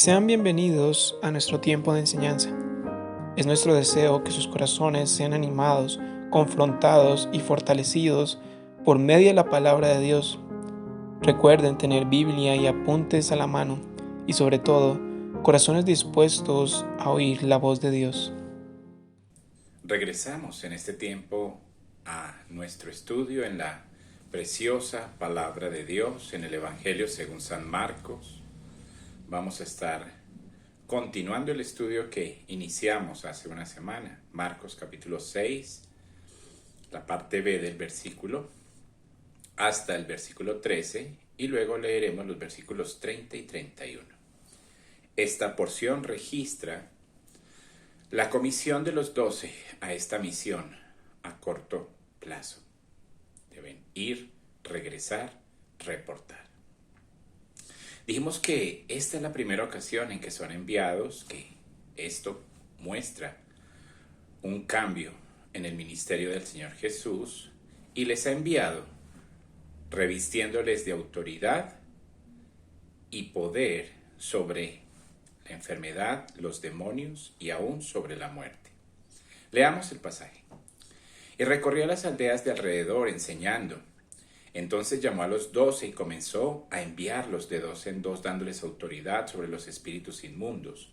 Sean bienvenidos a nuestro tiempo de enseñanza. Es nuestro deseo que sus corazones sean animados, confrontados y fortalecidos por medio de la palabra de Dios. Recuerden tener Biblia y apuntes a la mano y sobre todo, corazones dispuestos a oír la voz de Dios. Regresamos en este tiempo a nuestro estudio en la preciosa palabra de Dios en el Evangelio según San Marcos. Vamos a estar continuando el estudio que iniciamos hace una semana, Marcos capítulo 6, la parte B del versículo, hasta el versículo 13, y luego leeremos los versículos 30 y 31. Esta porción registra la comisión de los 12 a esta misión a corto plazo. Deben ir, regresar, reportar. Dijimos que esta es la primera ocasión en que son enviados, que esto muestra un cambio en el ministerio del Señor Jesús y les ha enviado revistiéndoles de autoridad y poder sobre la enfermedad, los demonios y aún sobre la muerte. Leamos el pasaje. Y recorrió las aldeas de alrededor enseñando. Entonces llamó a los 12 y comenzó a enviarlos de 2 en 2, dándoles autoridad sobre los espíritus inmundos.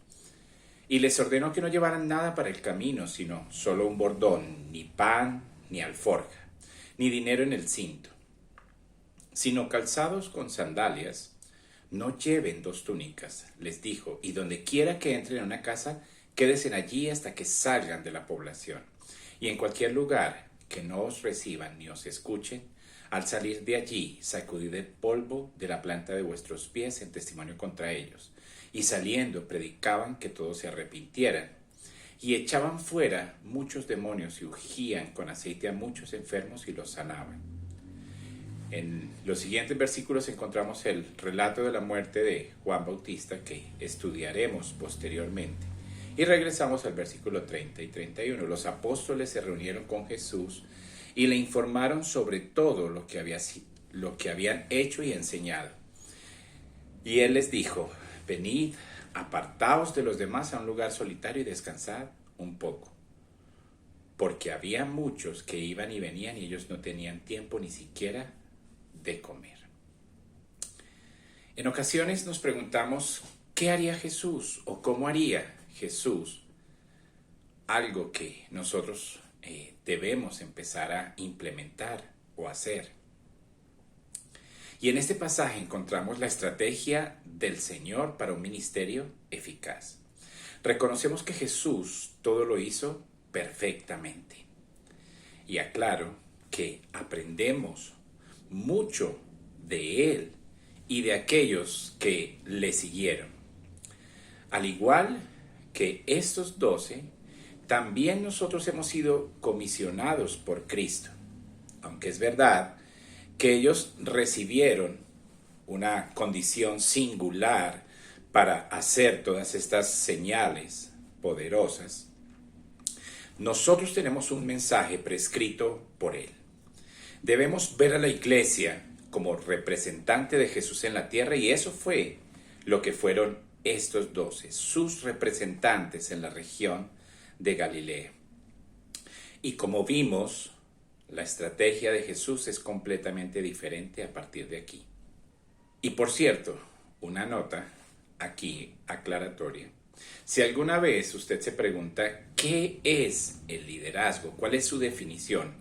Y les ordenó que no llevaran nada para el camino, sino solo un bordón, ni pan, ni alforja, ni dinero en el cinto, sino calzados con sandalias. No lleven 2 túnicas, les dijo, y donde quiera que entren a una casa, quédense allí hasta que salgan de la población. Y en cualquier lugar que no os reciban ni os escuchen, al salir de allí, sacudid el polvo de la planta de vuestros pies en testimonio contra ellos. Y saliendo, predicaban que todos se arrepintieran. Y echaban fuera muchos demonios y ungían con aceite a muchos enfermos y los sanaban. En los siguientes versículos encontramos el relato de la muerte de Juan Bautista que estudiaremos posteriormente. Y regresamos al versículo 30 y 31. Los apóstoles se reunieron con Jesús y le informaron sobre todo lo que habían hecho y enseñado. Y él les dijo: venid, apartaos de los demás a un lugar solitario y descansad un poco. Porque había muchos que iban y venían y ellos no tenían tiempo ni siquiera de comer. En ocasiones nos preguntamos, ¿qué haría Jesús? ¿O cómo haría Jesús algo que nosotros debemos empezar a implementar o hacer? Y en este pasaje encontramos la estrategia del Señor para un ministerio eficaz. Reconocemos que Jesús todo lo hizo perfectamente. Y aclaro que aprendemos mucho de Él y de aquellos que le siguieron. Al igual que estos 12, también nosotros hemos sido comisionados por Cristo, aunque es verdad que ellos recibieron una condición singular para hacer todas estas señales poderosas. Nosotros tenemos un mensaje prescrito por Él. Debemos ver a la iglesia como representante de Jesús en la tierra, y eso fue lo que fueron estos 12, sus representantes en la región de Galilea. Y como vimos, la estrategia de Jesús es completamente diferente a partir de aquí. Y por cierto, una nota aquí aclaratoria. Si alguna vez usted se pregunta ¿qué es el liderazgo? ¿Cuál es su definición?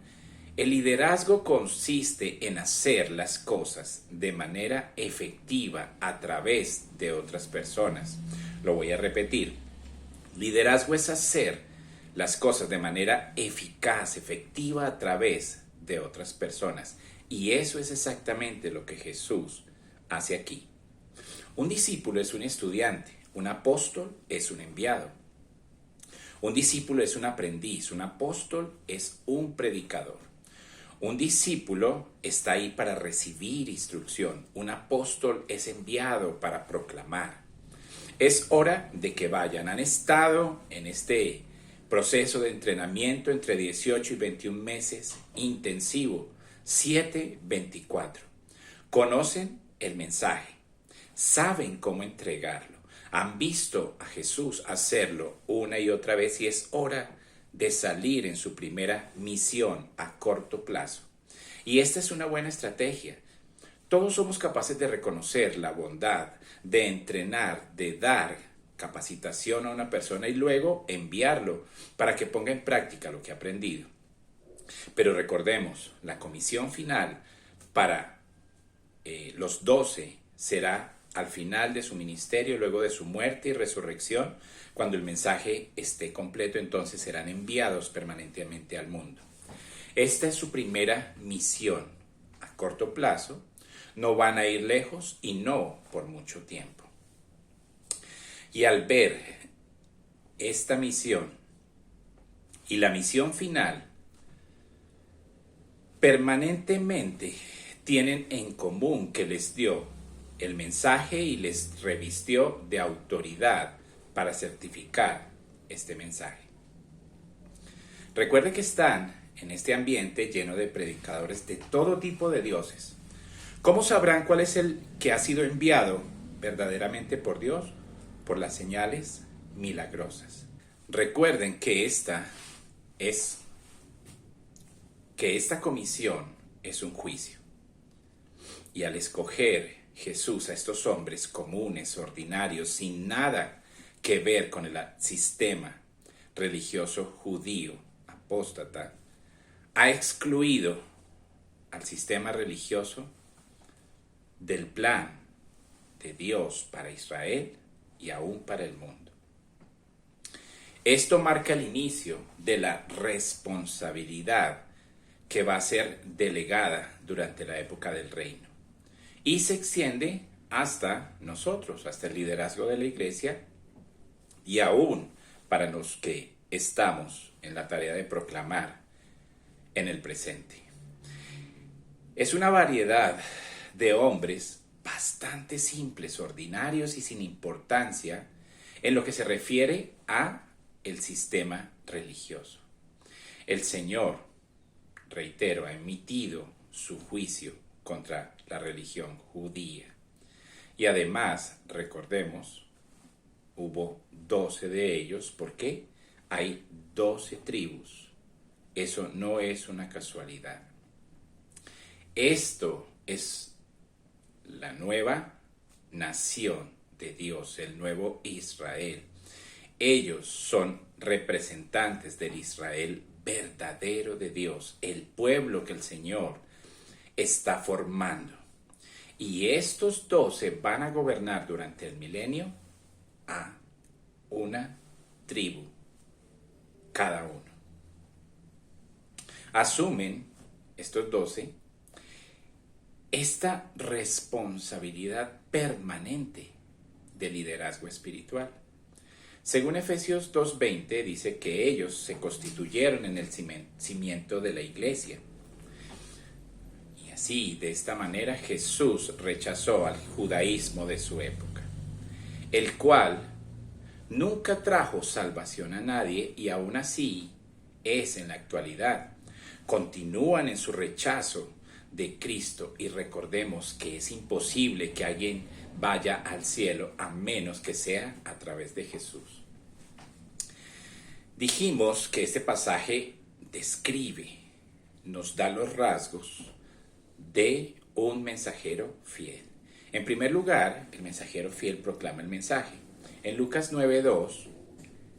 El liderazgo consiste en hacer las cosas de manera efectiva a través de otras personas. Lo voy a repetir. Liderazgo es hacer las cosas de manera eficaz, efectiva a través de otras personas. Y eso es exactamente lo que Jesús hace aquí. Un discípulo es un estudiante, un apóstol es un enviado. Un discípulo es un aprendiz, un apóstol es un predicador. Un discípulo está ahí para recibir instrucción, un apóstol es enviado para proclamar. Es hora de que vayan. Han estado en este proceso de entrenamiento entre 18 y 21 meses intensivo, 7-24. Conocen el mensaje, saben cómo entregarlo, Han visto a Jesús hacerlo una y otra vez y es hora de salir en su primera misión a corto plazo. Y esta es una buena estrategia. Todos somos capaces de reconocer la bondad, de entrenar, de dar capacitación a una persona y luego enviarlo para que ponga en práctica lo que ha aprendido. Pero recordemos, la comisión final para los 12 será al final de su ministerio, luego de su muerte y resurrección. Cuando el mensaje esté completo, entonces serán enviados permanentemente al mundo. Esta es su primera misión a corto plazo. No van a ir lejos y no por mucho tiempo. Y al ver esta misión y la misión final, permanentemente tienen en común que les dio el mensaje y les revistió de autoridad para certificar este mensaje. Recuerde que están en este ambiente lleno de predicadores de todo tipo de dioses. ¿Cómo sabrán cuál es el que ha sido enviado verdaderamente por Dios? Por las señales milagrosas. Recuerden que esta comisión es un juicio. Y al escoger Jesús a estos hombres comunes, ordinarios, sin nada que ver con el sistema religioso judío, apóstata, ha excluido al sistema religioso del plan de Dios para Israel y aún para el mundo. Esto marca el inicio de la responsabilidad que va a ser delegada durante la época del reino y se extiende hasta nosotros, hasta el liderazgo de la iglesia y aún para los que estamos en la tarea de proclamar en el presente. Es una variedad de hombres bastante simples, ordinarios y sin importancia en lo que se refiere a el sistema religioso. El Señor, reitero, ha emitido su juicio contra la religión judía. Y además, recordemos, hubo 12 de ellos, porque hay 12 tribus. Eso no es una casualidad. Esto es la nueva nación de Dios, el nuevo Israel. Ellos son representantes del Israel verdadero de Dios, el pueblo que el Señor está formando. Y estos 12 van a gobernar durante el milenio a una tribu, cada uno. Asumen estos 12 esta responsabilidad permanente de liderazgo espiritual. Según Efesios 2:20 dice que ellos se constituyeron en el cimiento de la iglesia. Y así, de esta manera, Jesús rechazó al judaísmo de su época, el cual nunca trajo salvación a nadie y aún así es en la actualidad. Continúan en su rechazo de Cristo y recordemos que es imposible que alguien vaya al cielo a menos que sea a través de Jesús. Dijimos que este pasaje describe, nos da los rasgos de un mensajero fiel. En primer lugar, el mensajero fiel proclama el mensaje. En Lucas 9:2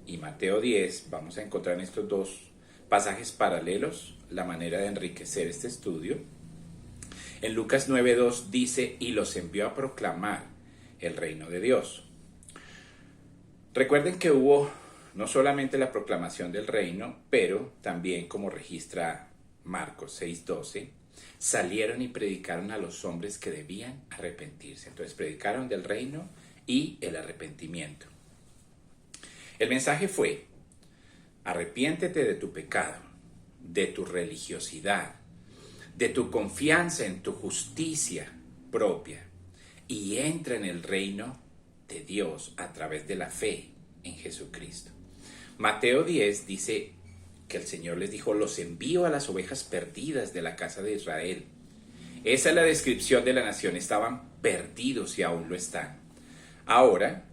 y Mateo 10 vamos a encontrar en estos dos pasajes paralelos la manera de enriquecer este estudio. En Lucas 9:2 dice, y los envió a proclamar el reino de Dios. Recuerden que hubo no solamente la proclamación del reino, pero también, como registra Marcos 6:12, salieron y predicaron a los hombres que debían arrepentirse. Entonces predicaron del reino y el arrepentimiento. El mensaje fue, arrepiéntete de tu pecado, de tu religiosidad, de tu confianza en tu justicia propia y entra en el reino de Dios a través de la fe en Jesucristo. Mateo 10 dice que el Señor les dijo, los envío a las ovejas perdidas de la casa de Israel. Esa es la descripción de la nación, estaban perdidos y aún lo están. Ahora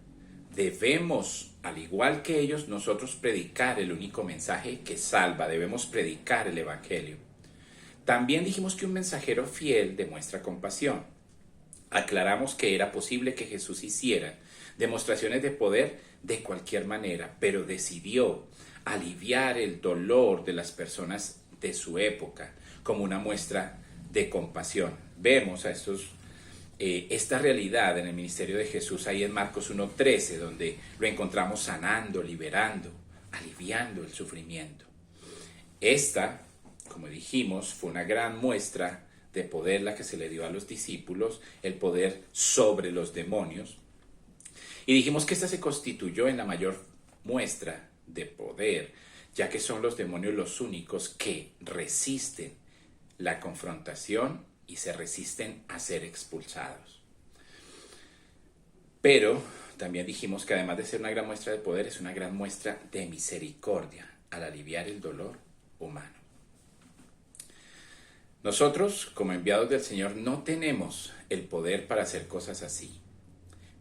debemos, al igual que ellos, nosotros predicar el único mensaje que salva, debemos predicar el Evangelio. También dijimos que un mensajero fiel demuestra compasión. Aclaramos que era posible que Jesús hiciera demostraciones de poder de cualquier manera, pero decidió aliviar el dolor de las personas de su época como una muestra de compasión. Vemos a esta realidad en el ministerio de Jesús ahí en Marcos 1:13, donde lo encontramos sanando, liberando, aliviando el sufrimiento. Esta, como dijimos, fue una gran muestra de poder la que se le dio a los discípulos, el poder sobre los demonios. Y dijimos que esta se constituyó en la mayor muestra de poder, ya que son los demonios los únicos que resisten la confrontación y se resisten a ser expulsados. Pero también dijimos que además de ser una gran muestra de poder, es una gran muestra de misericordia al aliviar el dolor humano. Nosotros, como enviados del Señor, no tenemos el poder para hacer cosas así,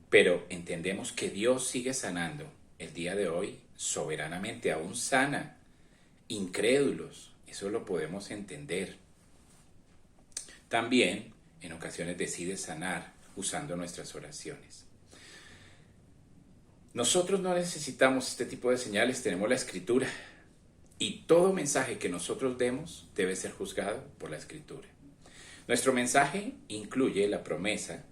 pero entendemos que Dios sigue sanando el día de hoy soberanamente, aún sana incrédulos. Eso lo podemos entender. También en ocasiones decide sanar usando nuestras oraciones. Nosotros no necesitamos este tipo de señales, tenemos la Escritura. Y todo mensaje que nosotros demos debe ser juzgado por la Escritura. Nuestro mensaje incluye la promesa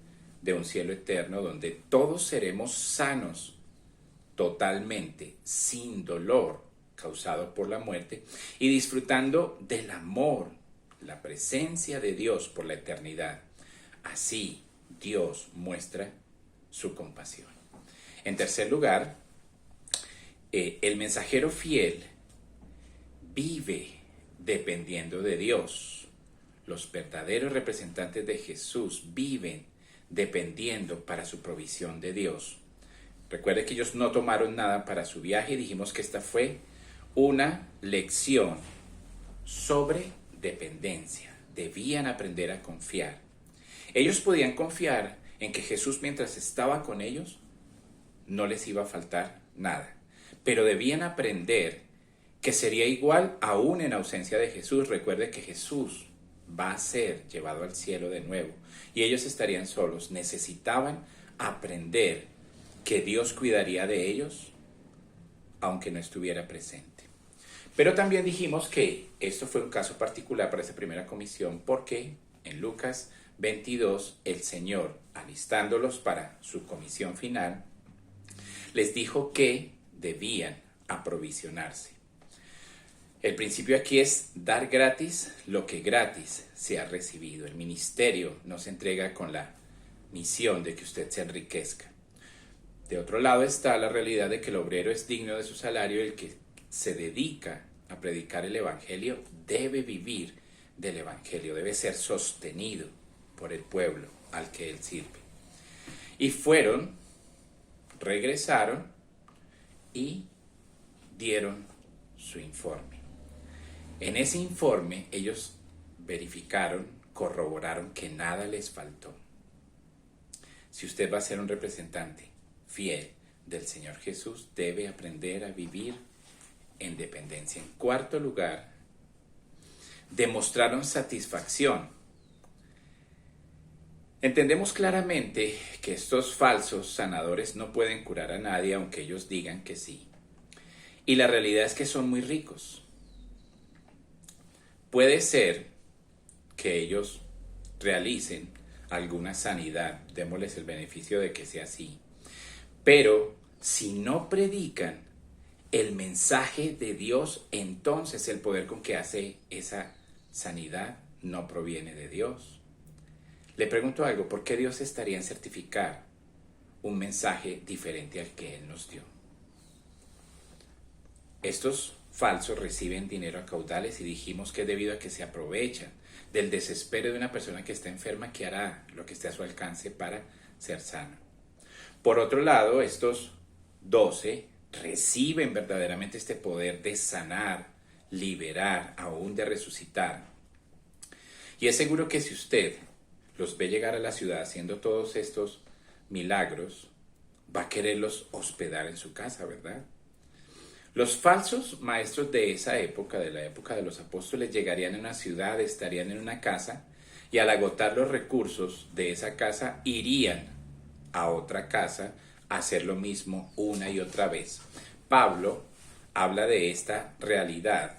de un cielo eterno donde todos seremos sanos totalmente, sin dolor causado por la muerte y disfrutando del amor, la presencia de Dios por la eternidad. Así Dios muestra su compasión. En tercer lugar, el mensajero fiel vive dependiendo de Dios. Los verdaderos representantes de Jesús viven dependiendo para su provisión de Dios. Recuerde que ellos no tomaron nada para su viaje y dijimos que esta fue una lección sobre dependencia. Debían aprender a confiar. Ellos podían confiar en que Jesús, mientras estaba con ellos, no les iba a faltar nada. Pero debían aprender que sería igual aún en ausencia de Jesús. Recuerde que Jesús va a ser llevado al cielo de nuevo y ellos estarían solos. Necesitaban aprender que Dios cuidaría de ellos aunque no estuviera presente. Pero también dijimos que esto fue un caso particular para esa primera comisión porque en Lucas 22 el Señor, alistándolos para su comisión final, les dijo que debían aprovisionarse. El principio aquí es dar gratis lo que gratis se ha recibido. El ministerio no se entrega con la misión de que usted se enriquezca. De otro lado está la realidad de que el obrero es digno de su salario y el que se dedica a predicar el Evangelio debe vivir del Evangelio, debe ser sostenido por el pueblo al que él sirve. Y regresaron y dieron su informe. En ese informe ellos verificaron, corroboraron que nada les faltó. Si usted va a ser un representante fiel del Señor Jesús, debe aprender a vivir en dependencia. En cuarto lugar, demostraron satisfacción. Entendemos claramente que estos falsos sanadores no pueden curar a nadie aunque ellos digan que sí. Y la realidad es que son muy ricos. Puede ser que ellos realicen alguna sanidad, démosles el beneficio de que sea así. Pero si no predican el mensaje de Dios, entonces el poder con que hace esa sanidad no proviene de Dios. Le pregunto algo, ¿por qué Dios estaría en certificar un mensaje diferente al que Él nos dio? Estos falsos reciben dinero a caudales y dijimos que es debido a que se aprovechan del desespero de una persona que está enferma que hará lo que esté a su alcance para ser sano. Por otro lado, estos 12 reciben verdaderamente este poder de sanar, liberar, aún de resucitar. Y es seguro que si usted los ve llegar a la ciudad haciendo todos estos milagros, va a quererlos hospedar en su casa, ¿verdad? Los falsos maestros de esa época, de la época de los apóstoles, llegarían a una ciudad, estarían en una casa y al agotar los recursos de esa casa irían a otra casa a hacer lo mismo una y otra vez. Pablo habla de esta realidad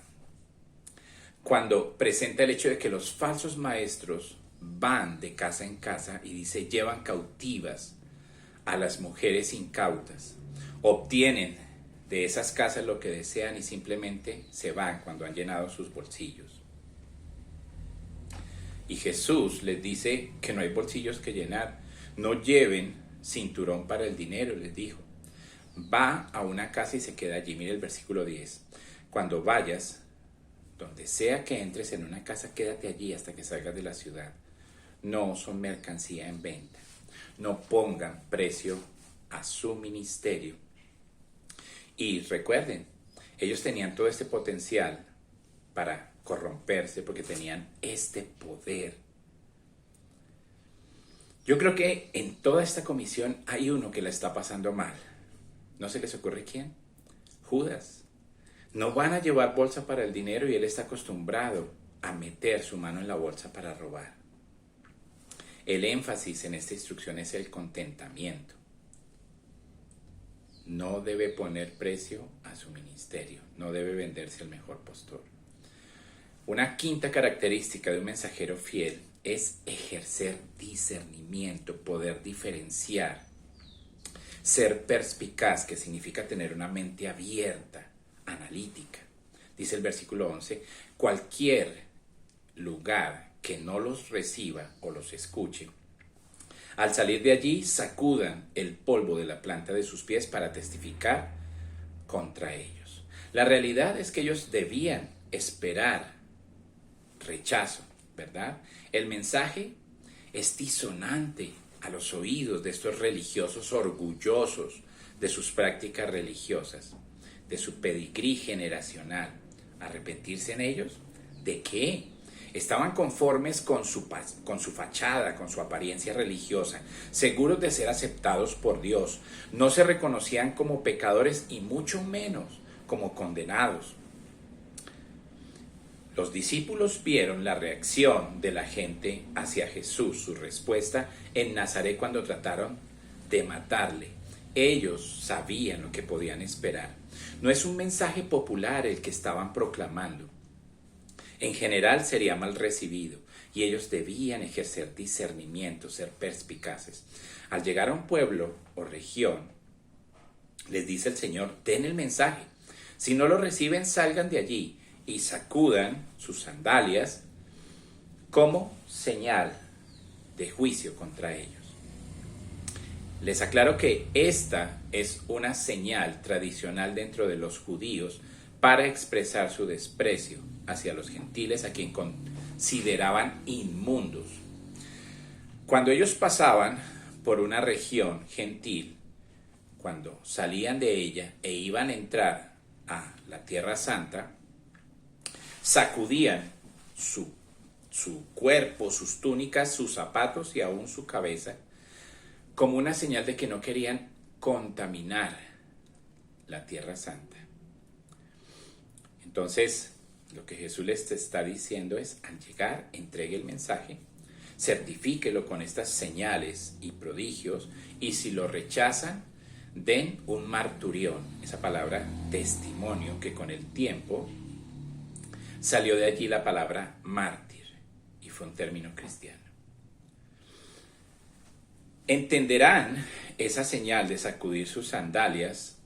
cuando presenta el hecho de que los falsos maestros van de casa en casa y dice llevan cautivas a las mujeres incautas, obtienen de esas casas lo que desean y simplemente se van cuando han llenado sus bolsillos. Y Jesús les dice que no hay bolsillos que llenar. No lleven cinturón para el dinero, les dijo. Va a una casa y se queda allí. Mire el versículo 10. Cuando vayas, donde sea que entres en una casa, quédate allí hasta que salgas de la ciudad. No son mercancía en venta. No pongan precio a su ministerio. Y recuerden, ellos tenían todo este potencial para corromperse porque tenían este poder. Yo creo que en toda esta comisión hay uno que la está pasando mal. ¿No se les ocurre quién? Judas. No van a llevar bolsa para el dinero y él está acostumbrado a meter su mano en la bolsa para robar. El énfasis en esta instrucción es el contentamiento. No debe poner precio a su ministerio, no debe venderse al mejor postor. Una quinta característica de un mensajero fiel es ejercer discernimiento, poder diferenciar, ser perspicaz, que significa tener una mente abierta, analítica. Dice el versículo 11, cualquier lugar que no los reciba o los escuche, al salir de allí, sacudan el polvo de la planta de sus pies para testificar contra ellos. La realidad es que ellos debían esperar rechazo, ¿verdad? El mensaje es disonante a los oídos de estos religiosos orgullosos de sus prácticas religiosas, de su pedigrí generacional. ¿Arrepentirse en ellos? ¿De qué? Estaban conformes con su fachada, con su apariencia religiosa, seguros de ser aceptados por Dios. No se reconocían como pecadores y mucho menos como condenados. Los discípulos vieron la reacción de la gente hacia Jesús, su respuesta en Nazaret cuando trataron de matarle. Ellos sabían lo que podían esperar. No es un mensaje popular el que estaban proclamando. En general sería mal recibido y ellos debían ejercer discernimiento, ser perspicaces. Al llegar a un pueblo o región, les dice el Señor, den el mensaje. Si no lo reciben, salgan de allí y sacudan sus sandalias como señal de juicio contra ellos. Les aclaro que esta es una señal tradicional dentro de los judíos para expresar su desprecio hacia los gentiles a quien consideraban inmundos. Cuando ellos pasaban por una región gentil, cuando salían de ella e iban a entrar a la Tierra Santa, sacudían su cuerpo, sus túnicas, sus zapatos y aún su cabeza, como una señal de que no querían contaminar la Tierra Santa. Entonces, lo que Jesús les está diciendo es, al llegar, entregue el mensaje, certifíquelo con estas señales y prodigios, y si lo rechazan, den un marturión, esa palabra testimonio, que con el tiempo salió de allí la palabra mártir, y fue un término cristiano. Entenderán esa señal de sacudir sus sandalias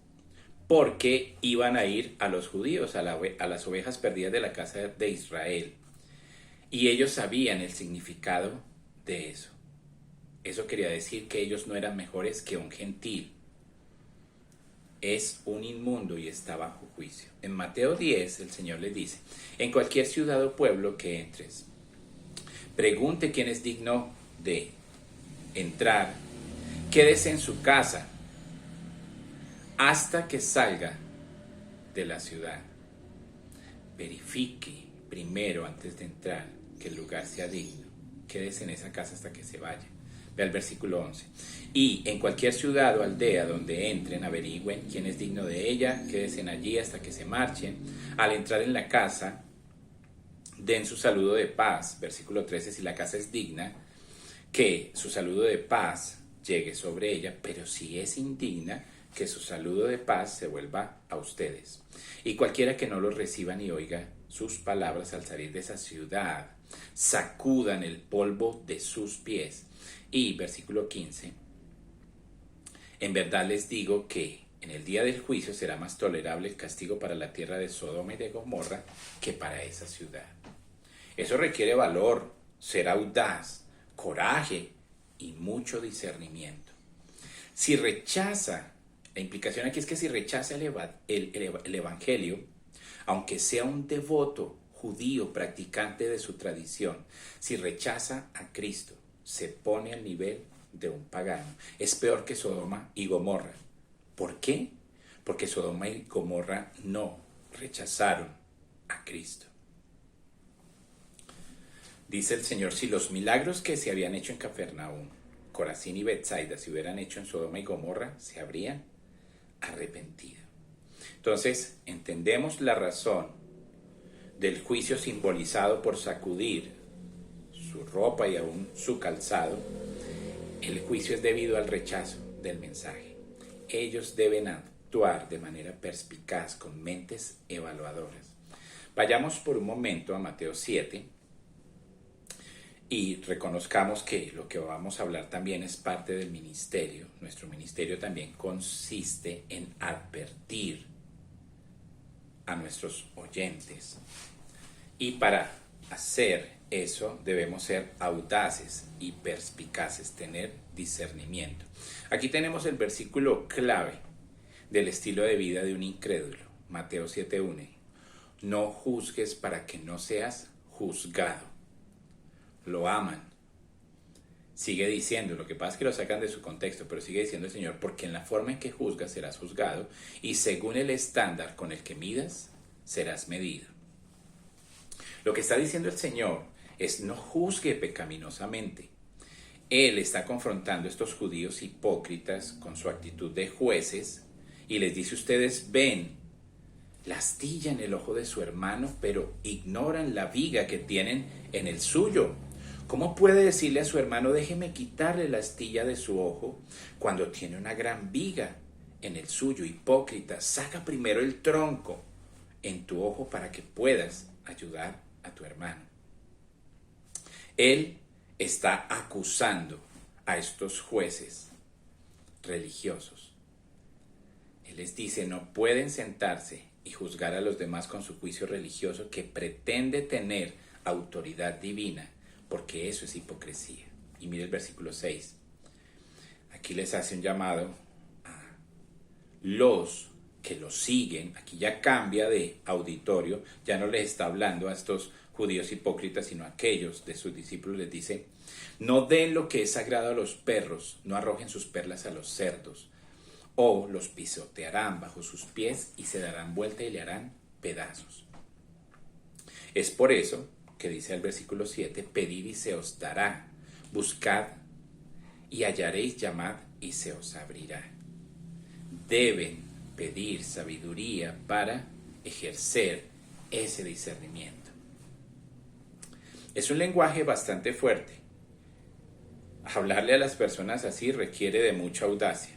porque iban a ir a los judíos, a las ovejas perdidas de la casa de Israel. Y ellos sabían el significado de eso. Eso quería decir que ellos no eran mejores que un gentil. Es un inmundo y está bajo juicio. En Mateo 10 el Señor les dice, en cualquier ciudad o pueblo que entres, pregunte quién es digno de entrar, quédese en su casa hasta que salga de la ciudad. Verifique primero antes de entrar que el lugar sea digno. Quédese en esa casa hasta que se vaya. Ve al versículo 11. Y en cualquier ciudad o aldea donde entren, averigüen quién es digno de ella, quédense allí hasta que se marchen. Al entrar en la casa, den su saludo de paz. Versículo 13, si la casa es digna, que su saludo de paz llegue sobre ella, pero si es indigna, que su saludo de paz se vuelva a ustedes. Y cualquiera que no los reciba ni oiga sus palabras al salir de esa ciudad, sacudan el polvo de sus pies. Y versículo 15, en verdad les digo que en el día del juicio será más tolerable el castigo para la tierra de Sodoma y de Gomorra que para esa ciudad. Eso requiere valor, ser audaz, coraje y mucho discernimiento. Si rechaza, la implicación aquí es que si rechaza el Evangelio, aunque sea un devoto judío practicante de su tradición, si rechaza a Cristo, se pone al nivel de un pagano. Es peor que Sodoma y Gomorra. ¿Por qué? Porque Sodoma y Gomorra no rechazaron a Cristo. Dice el Señor, si los milagros que se habían hecho en Cafarnaúm, Corazín y Betsaida se hubieran hecho en Sodoma y Gomorra, se habrían arrepentido. Entonces, entendemos la razón del juicio simbolizado por sacudir su ropa y aún su calzado. El juicio es debido al rechazo del mensaje. Ellos deben actuar de manera perspicaz, con mentes evaluadoras. Vayamos por un momento a Mateo 7 y reconozcamos que lo que vamos a hablar también es parte del ministerio. Nuestro ministerio también consiste en advertir a nuestros oyentes. Y para hacer eso debemos ser audaces y perspicaces, tener discernimiento. Aquí tenemos el versículo clave del estilo de vida de un incrédulo. Mateo 7:1. No juzgues para que no seas juzgado. Lo aman. Sigue diciendo, lo que pasa es que lo sacan de su contexto, pero sigue diciendo el Señor, porque en la forma en que juzgas serás juzgado, y según el estándar con el que midas, serás medido. Lo que está diciendo el Señor es no juzgue pecaminosamente. Él está confrontando a estos judíos hipócritas con su actitud de jueces y les dice, ustedes ven la astilla en el ojo de su hermano, pero ignoran la viga que tienen en el suyo. ¿Cómo puede decirle a su hermano, déjeme quitarle la astilla de su ojo, cuando tiene una gran viga en el suyo? Hipócrita, saca primero el tronco en tu ojo para que puedas ayudar a tu hermano. Él está acusando a estos jueces religiosos. Él les dice, no pueden sentarse y juzgar a los demás con su juicio religioso que pretende tener autoridad divina, porque eso es hipocresía. Y mire el versículo 6. Aquí les hace un llamado a los que lo siguen. Aquí ya cambia de auditorio, ya no les está hablando a estos judíos hipócritas, sino a aquellos de sus discípulos. Les dice, no den lo que es sagrado a los perros, no arrojen sus perlas a los cerdos, o los pisotearán bajo sus pies y se darán vuelta y le harán pedazos. Es por eso que dice el versículo 7, pedid y se os dará, buscad y hallaréis, llamad y se os abrirá. Deben pedir sabiduría para ejercer ese discernimiento. Es un lenguaje bastante fuerte. Hablarle a las personas así requiere de mucha audacia.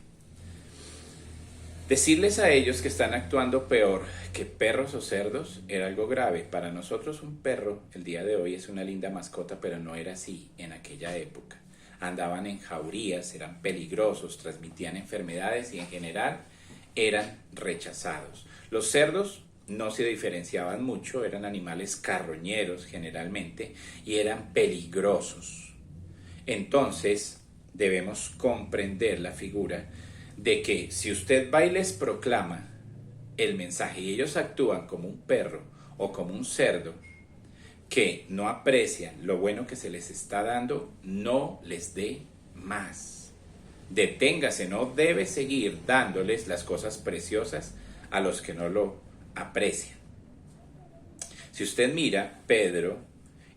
Decirles a ellos que están actuando peor que perros o cerdos era algo grave. Para nosotros un perro el día de hoy es una linda mascota, pero no era así en aquella época. Andaban en jaurías, eran peligrosos, transmitían enfermedades y en general eran rechazados. Los cerdos no se diferenciaban mucho, eran animales carroñeros generalmente y eran peligrosos. Entonces debemos comprender la figura de que si usted va y les proclama el mensaje y ellos actúan como un perro o como un cerdo que no aprecian lo bueno que se les está dando, no les dé más. Deténgase, no debe seguir dándoles las cosas preciosas a los que no lo aprecian. Si usted mira, Pedro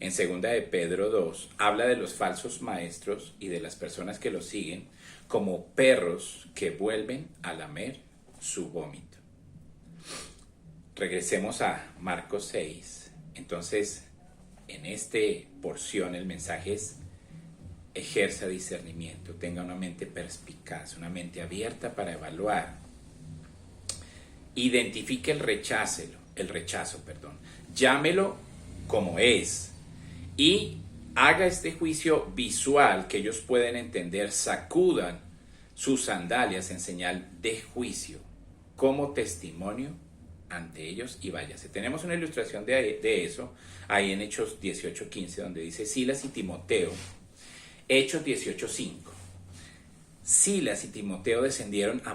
en segunda de Pedro 2, habla de los falsos maestros y de las personas que los siguen como perros que vuelven a lamer su vómito. Regresemos a Marcos 6. Entonces, en esta porción el mensaje es: ejerza discernimiento, tenga una mente perspicaz, una mente abierta para evaluar. Identifique el rechazo, llámelo como es y haga este juicio visual que ellos pueden entender. Sacudan sus sandalias en señal de juicio como testimonio ante ellos y váyase. Tenemos una ilustración de eso ahí en Hechos 18:15, donde dice Silas y Timoteo. Hechos 18:5. Silas y Timoteo descendieron a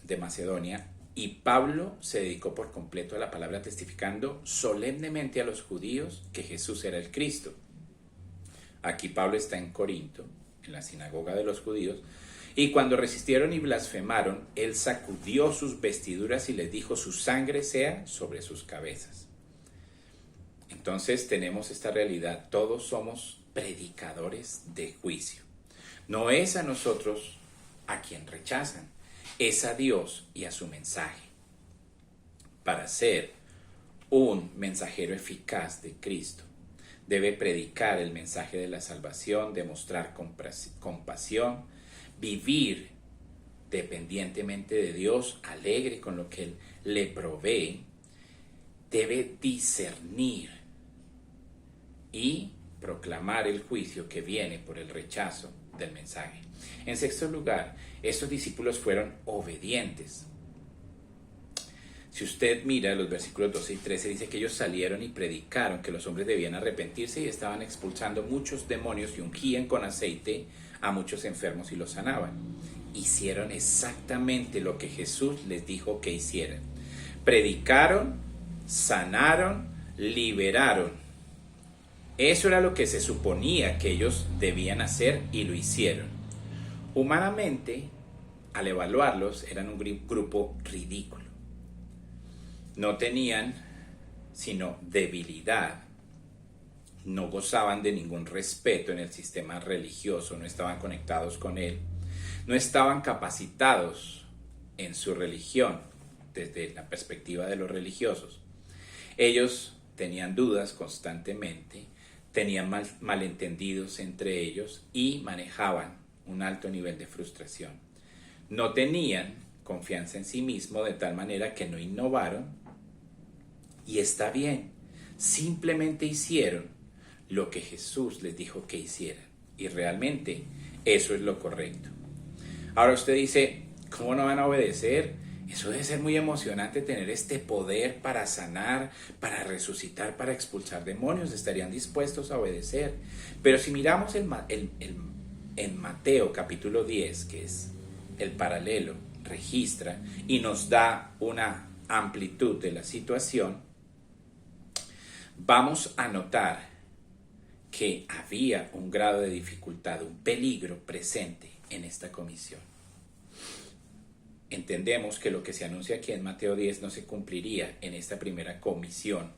de Macedonia, y Pablo se dedicó por completo a la palabra, testificando solemnemente a los judíos que Jesús era el Cristo. Aquí Pablo está en Corinto, en la sinagoga de los judíos, y cuando resistieron y blasfemaron, él sacudió sus vestiduras y les dijo: su sangre sea sobre sus cabezas. Entonces tenemos esta realidad: todos somos predicadores de juicio. No es a nosotros a quien rechazan, es a Dios y a su mensaje. Para ser un mensajero eficaz de Cristo, debe predicar el mensaje de la salvación, demostrar compasión, vivir dependientemente de Dios, alegre con lo que Él le provee, debe discernir y proclamar el juicio que viene por el rechazo del mensaje. En sexto lugar, estos discípulos fueron obedientes. Si usted mira los versículos 12 y 13, dice que ellos salieron y predicaron que los hombres debían arrepentirse y estaban expulsando muchos demonios y ungían con aceite a muchos enfermos y los sanaban. Hicieron exactamente lo que Jesús les dijo que hicieran. Predicaron, sanaron, liberaron. Eso era lo que se suponía que ellos debían hacer y lo hicieron. Humanamente, al evaluarlos, eran un grupo ridículo. No tenían sino debilidad. No gozaban de ningún respeto en el sistema religioso, no estaban conectados con él, no estaban capacitados en su religión desde la perspectiva de los religiosos. Ellos tenían dudas constantemente, tenían malentendidos entre ellos y manejaban un alto nivel de frustración. No tenían confianza en sí mismos, de tal manera que no innovaron, y está bien, simplemente hicieron lo que Jesús les dijo que hicieran, y realmente eso es lo correcto. Ahora usted dice, ¿cómo no van a obedecer? Eso debe ser muy emocionante, tener este poder para sanar, para resucitar, para expulsar demonios. Estarían dispuestos a obedecer. Pero si miramos en Mateo capítulo 10, que es el paralelo, registra y nos da una amplitud de la situación, vamos a notar que había un grado de dificultad, un peligro presente en esta comisión. Entendemos que lo que se anuncia aquí en Mateo 10 no se cumpliría en esta primera comisión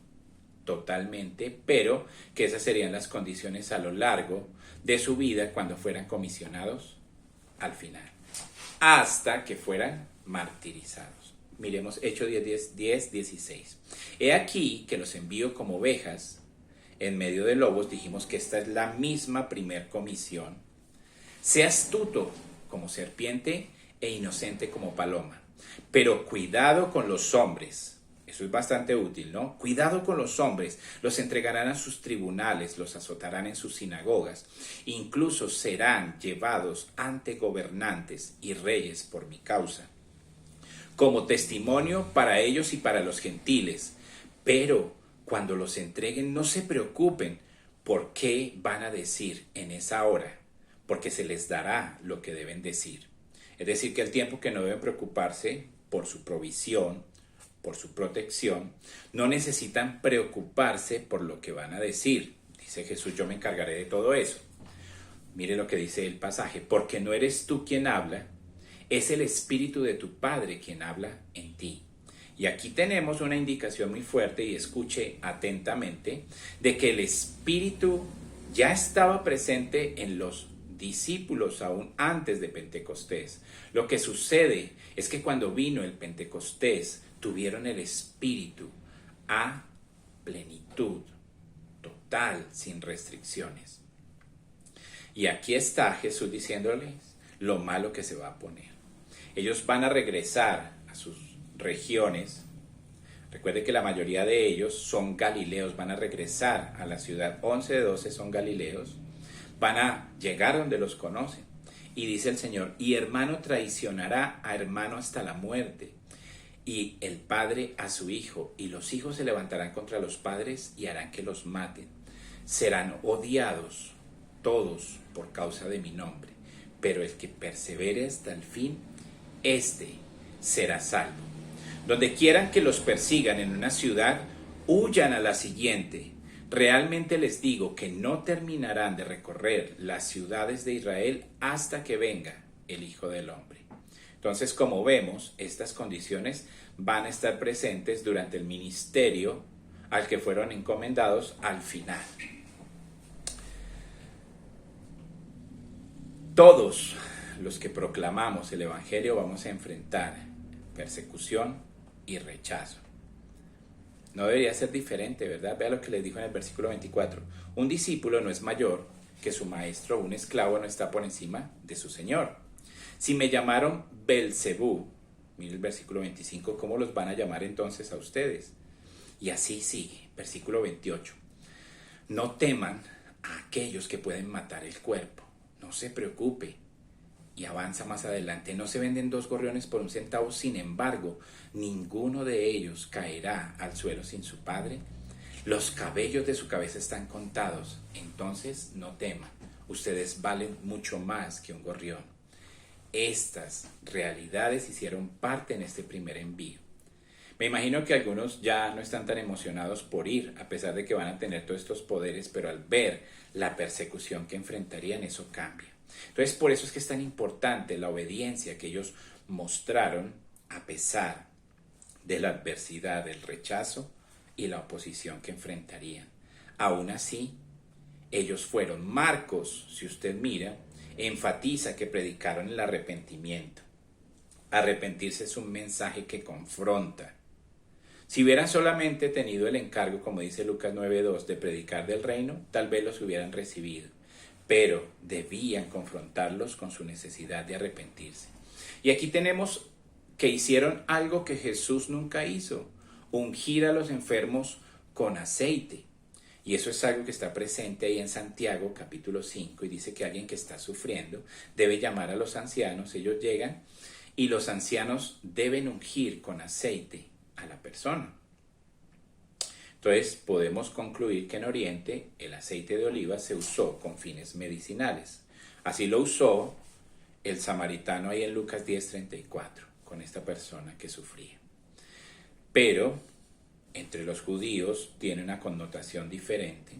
totalmente, pero que esas serían las condiciones a lo largo de su vida cuando fueran comisionados al final, hasta que fueran martirizados. Miremos Hechos 10:16. He aquí que los envío como ovejas en medio de lobos. Dijimos que esta es la misma primer comisión. Sea astuto como serpiente e inocente como paloma. Pero cuidado con los hombres. Eso es bastante útil, ¿no? Cuidado con los hombres. Los entregarán a sus tribunales, los azotarán en sus sinagogas. Incluso serán llevados ante gobernantes y reyes por mi causa, como testimonio para ellos y para los gentiles. Pero cuando los entreguen, no se preocupen por qué van a decir en esa hora, porque se les dará lo que deben decir. Es decir, que el tiempo que no deben preocuparse por su provisión, por su protección, no necesitan preocuparse por lo que van a decir. Dice Jesús, yo me encargaré de todo eso. Mire lo que dice el pasaje, porque no eres tú quien habla, es el Espíritu de tu Padre quien habla en ti. Y aquí tenemos una indicación muy fuerte, y escuche atentamente, de que el Espíritu ya estaba presente en los discípulos aún antes de Pentecostés. Lo que sucede es que cuando vino el Pentecostés, tuvieron el Espíritu a plenitud, total, sin restricciones. Y aquí está Jesús diciéndoles lo malo que se va a poner. Ellos van a regresar a sus regiones. Recuerde que la mayoría de ellos son galileos, van a regresar a la ciudad. 11 de 12 son galileos. Van a llegar donde los conocen. Y dice el Señor, y hermano traicionará a hermano hasta la muerte, y el padre a su hijo, y los hijos se levantarán contra los padres y harán que los maten. Serán odiados todos por causa de mi nombre, pero el que persevere hasta el fin, éste será salvo. Donde quieran que los persigan en una ciudad, huyan a la siguiente. Realmente les digo que no terminarán de recorrer las ciudades de Israel hasta que venga el Hijo del Hombre. Entonces, como vemos, estas condiciones van a estar presentes durante el ministerio al que fueron encomendados al final. Todos los que proclamamos el Evangelio vamos a enfrentar persecución y rechazo. No debería ser diferente, ¿verdad? Vea lo que les dijo en el versículo 24. Un discípulo no es mayor que su maestro, un esclavo no está por encima de su señor. Si me llamaron Belcebú, mire el versículo 25, ¿cómo los van a llamar entonces a ustedes? Y así sigue, versículo 28. No teman a aquellos que pueden matar el cuerpo, no se preocupe. Y avanza más adelante, no se venden 2 gorriones por 1 centavo, sin embargo, ninguno de ellos caerá al suelo sin su padre. Los cabellos de su cabeza están contados, entonces no teman, ustedes valen mucho más que un gorrión. Estas realidades hicieron parte en este primer envío. Me imagino que algunos ya no están tan emocionados por ir, a pesar de que van a tener todos estos poderes, pero al ver la persecución que enfrentarían, eso cambia. Entonces, por eso es que es tan importante la obediencia que ellos mostraron a pesar de la adversidad, del rechazo y la oposición que enfrentarían. Aún así, ellos fueron. Marcos, si usted mira, enfatiza que predicaron el arrepentimiento. Arrepentirse es un mensaje que confronta. Si hubieran solamente tenido el encargo, como dice Lucas 9:2, de predicar del reino, tal vez los hubieran recibido. Pero debían confrontarlos con su necesidad de arrepentirse. Y aquí tenemos que hicieron algo que Jesús nunca hizo: ungir a los enfermos con aceite. Y eso es algo que está presente ahí en Santiago capítulo 5, y dice que alguien que está sufriendo debe llamar a los ancianos. Ellos llegan y los ancianos deben ungir con aceite a la persona. Entonces podemos concluir que en Oriente el aceite de oliva se usó con fines medicinales. Así lo usó el samaritano ahí en Lucas 10:34 con esta persona que sufría. Pero entre los judíos tiene una connotación diferente.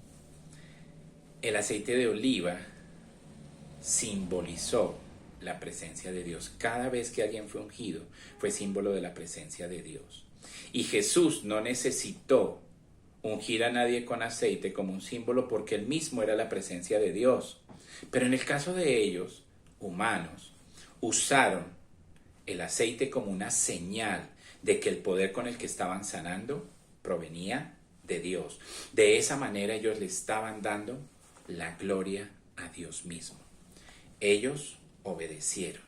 El aceite de oliva simbolizó la presencia de Dios. Cada vez que alguien fue ungido fue símbolo de la presencia de Dios. Y Jesús no necesitó ungir a nadie con aceite como un símbolo, porque él mismo era la presencia de Dios. Pero en el caso de ellos, humanos, usaron el aceite como una señal de que el poder con el que estaban sanando provenía de Dios. De esa manera ellos le estaban dando la gloria a Dios mismo. Ellos obedecieron.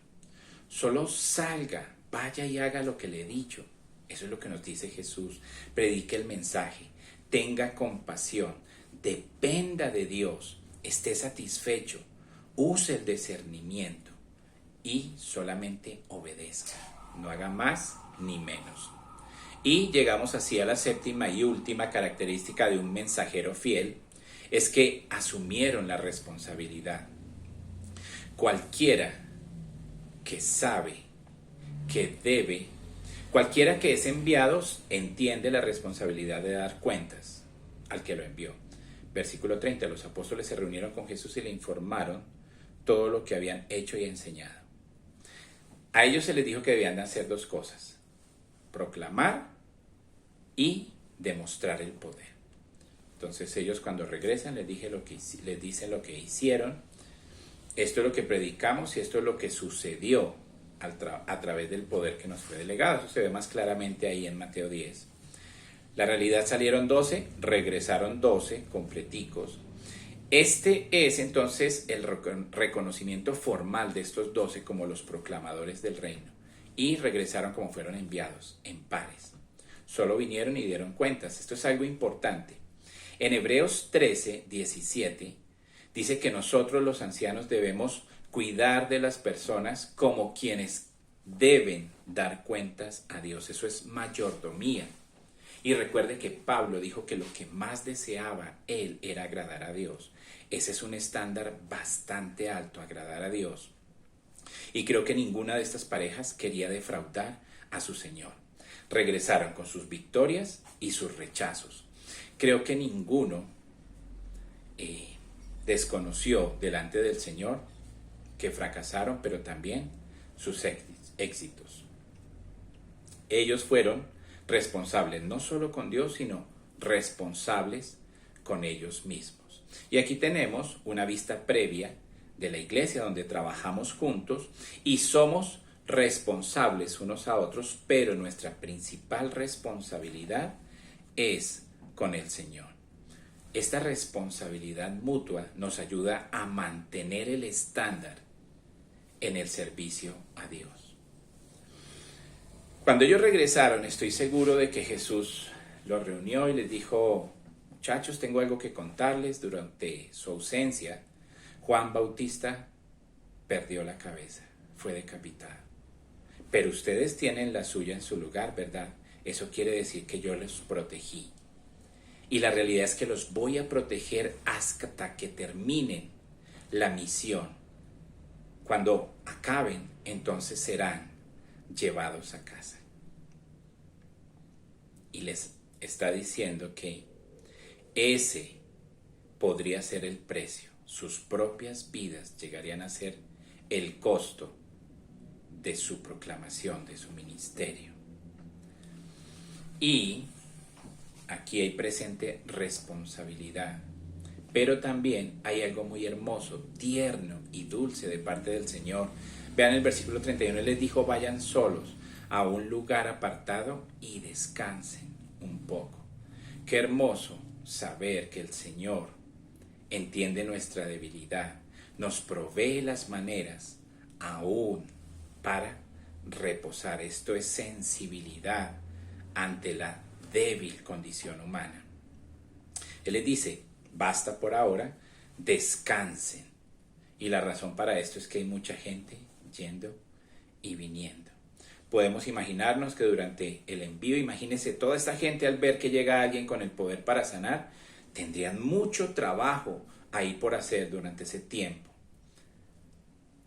Solo salga, vaya y haga lo que le he dicho. Eso es lo que nos dice Jesús. Predique el mensaje. Tenga compasión, dependa de Dios, esté satisfecho, use el discernimiento y solamente obedezca. No haga más ni menos. Y llegamos así a la séptima y última característica de un mensajero fiel, es que asumieron la responsabilidad. Cualquiera que sabe, que debe, cualquiera que es enviado entiende la responsabilidad de dar cuentas al que lo envió. Versículo 30, los apóstoles se reunieron con Jesús y le informaron todo lo que habían hecho y enseñado. A ellos se les dijo que debían hacer 2 cosas: proclamar y demostrar el poder. Entonces ellos cuando regresan les dicen lo que hicieron. Esto es lo que predicamos y esto es lo que sucedió a través del poder que nos fue delegado. Eso se ve más claramente ahí en Mateo 10. La realidad salieron 12, regresaron 12 completicos. Este es entonces el reconocimiento formal de estos 12 como los proclamadores del reino. Y regresaron como fueron enviados, en pares. Solo vinieron y dieron cuentas. Esto es algo importante. En Hebreos 13, 17, dice que nosotros los ancianos debemos cuidar de las personas como quienes deben dar cuentas a Dios. Eso es mayordomía. Y recuerde que Pablo dijo que lo que más deseaba él era agradar a Dios. Ese es un estándar bastante alto, agradar a Dios. Y creo que ninguna de estas parejas quería defraudar a su Señor. Regresaron con sus victorias y sus rechazos. Creo que ninguno desconoció delante del Señor que fracasaron, pero también sus éxitos. Ellos fueron responsables no solo con Dios, sino responsables con ellos mismos. Y aquí tenemos una vista previa de la iglesia donde trabajamos juntos y somos responsables unos a otros, pero nuestra principal responsabilidad es con el Señor. Esta responsabilidad mutua nos ayuda a mantener el estándar en el servicio a Dios. Cuando ellos regresaron, estoy seguro de que Jesús los reunió y les dijo: muchachos, tengo algo que contarles. Durante su ausencia, Juan Bautista perdió la cabeza, fue decapitado. Pero ustedes tienen la suya en su lugar, ¿verdad? Eso quiere decir que yo los protegí. Y la realidad es que los voy a proteger hasta que terminen la misión. Cuando acaben, entonces serán llevados a casa. Y les está diciendo que ese podría ser el precio. Sus propias vidas llegarían a ser el costo de su proclamación, de su ministerio. Y aquí hay presente responsabilidad, pero también hay algo muy hermoso, tierno y dulce de parte del Señor. Vean el versículo 31, Él les dijo: vayan solos a un lugar apartado y descansen un poco. Qué hermoso saber que el Señor entiende nuestra debilidad, nos provee las maneras aún para reposar. Esto es sensibilidad ante la débil condición humana. Él les dice: basta por ahora, descansen. Y la razón para esto es que hay mucha gente yendo y viniendo. Podemos imaginarnos que durante el envío, imagínense toda esta gente al ver que llega alguien con el poder para sanar, tendrían mucho trabajo ahí por hacer durante ese tiempo.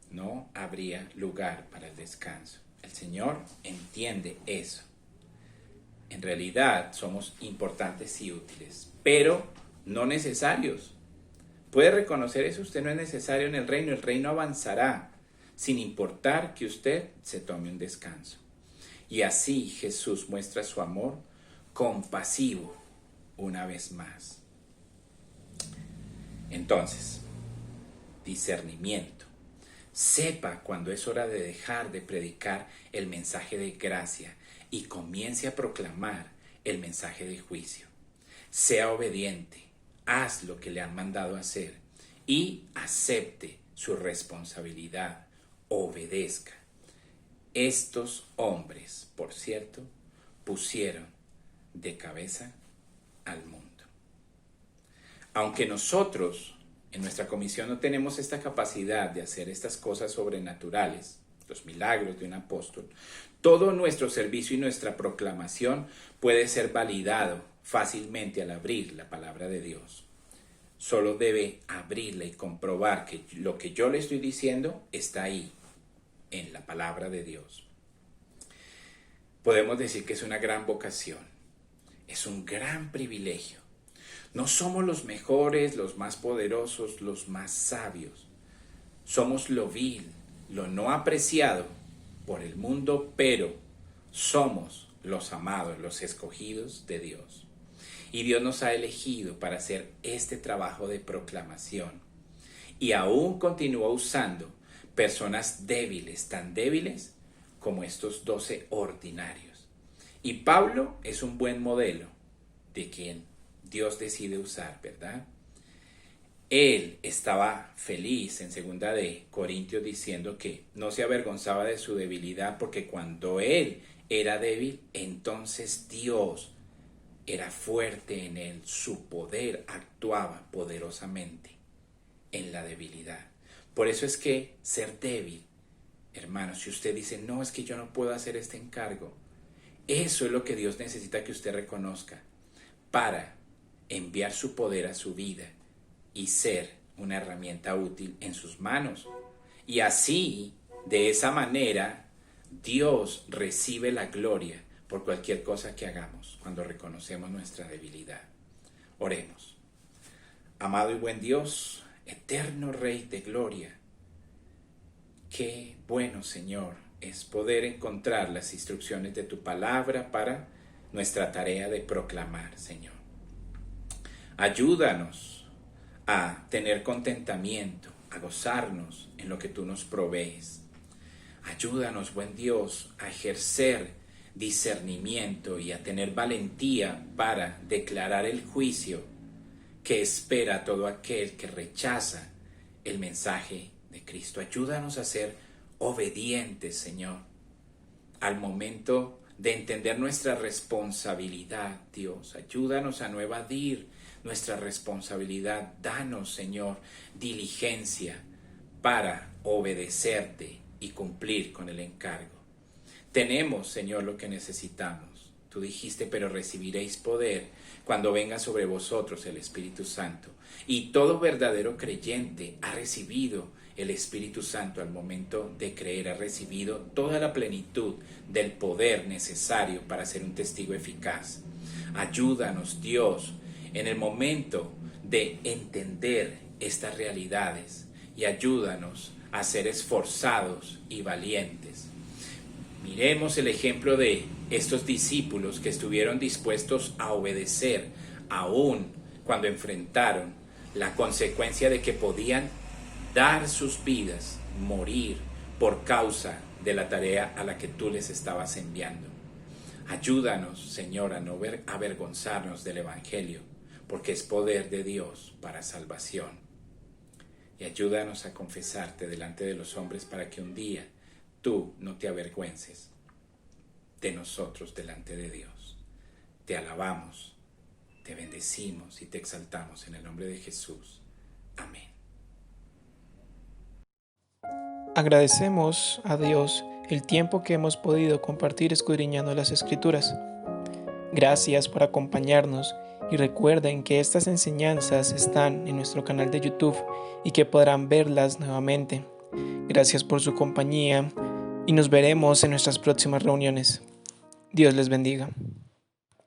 No habría lugar para el descanso. El Señor entiende eso. En realidad somos importantes y útiles, pero no necesarios. ¿Puede reconocer eso? Usted no es necesario en el reino avanzará sin importar que usted se tome un descanso. Y así Jesús muestra su amor compasivo una vez más. Entonces, discernimiento. Sepa cuando es hora de dejar de predicar el mensaje de gracia y comience a proclamar el mensaje de juicio. Sea obediente, haz lo que le han mandado hacer y acepte su responsabilidad, obedezca. Estos hombres, por cierto, pusieron de cabeza al mundo. Aunque nosotros en nuestra comisión no tenemos esta capacidad de hacer estas cosas sobrenaturales, los milagros de un apóstol, todo nuestro servicio y nuestra proclamación puede ser validado fácilmente al abrir la palabra de Dios. Solo debe abrirla y comprobar que lo que yo le estoy diciendo está ahí, en la palabra de Dios. Podemos decir que es una gran vocación, es un gran privilegio. No somos los mejores, los más poderosos, los más sabios. Somos lo vil, lo no apreciado por el mundo, pero somos los amados, los escogidos de Dios. Y Dios nos ha elegido para hacer este trabajo de proclamación. Y aún continúa usando personas débiles, tan débiles como estos 12 ordinarios. Y Pablo es un buen modelo de quien Dios decide usar, ¿verdad? Él estaba feliz en 2 de Corintios diciendo que no se avergonzaba de su debilidad, porque cuando él era débil, entonces Dios era fuerte en él. Su poder actuaba poderosamente en la debilidad. Por eso es que ser débil, hermanos, si usted dice, no, es que yo no puedo hacer este encargo, eso es lo que Dios necesita que usted reconozca para enviar su poder a su vida y ser una herramienta útil en sus manos. Y así, de esa manera, Dios recibe la gloria por cualquier cosa que hagamos cuando reconocemos nuestra debilidad. Oremos. Amado y buen Dios, eterno Rey de gloria, qué bueno, Señor, es poder encontrar las instrucciones de tu palabra para nuestra tarea de proclamar, Señor. Ayúdanos a tener contentamiento, a gozarnos en lo que tú nos provees. Ayúdanos, buen Dios, a ejercer discernimiento y a tener valentía para declarar el juicio que espera a todo aquel que rechaza el mensaje de Cristo. Ayúdanos a ser obedientes, Señor, al momento de entender nuestra responsabilidad, Dios. Ayúdanos a no evadir nuestra responsabilidad. Danos, Señor, diligencia para obedecerte y cumplir con el encargo. Tenemos, Señor, lo que necesitamos. Tú dijiste, pero recibiréis poder cuando venga sobre vosotros el Espíritu Santo. Y todo verdadero creyente ha recibido el Espíritu Santo al momento de creer, ha recibido toda la plenitud del poder necesario para ser un testigo eficaz. Ayúdanos, Dios, en el momento de entender estas realidades y ayúdanos a ser esforzados y valientes. Miremos el ejemplo de estos discípulos que estuvieron dispuestos a obedecer aún cuando enfrentaron la consecuencia de que podían dar sus vidas, morir por causa de la tarea a la que tú les estabas enviando. Ayúdanos, Señor, a no avergonzarnos del Evangelio, porque es poder de Dios para salvación. Y ayúdanos a confesarte delante de los hombres para que un día tú no te avergüences de nosotros delante de Dios. Te alabamos, te bendecimos y te exaltamos en el nombre de Jesús. Amén. Agradecemos a Dios el tiempo que hemos podido compartir escudriñando las Escrituras. Gracias por acompañarnos y recuerden que estas enseñanzas están en nuestro canal de YouTube y que podrán verlas nuevamente. Gracias por su compañía y nos veremos en nuestras próximas reuniones. Dios les bendiga.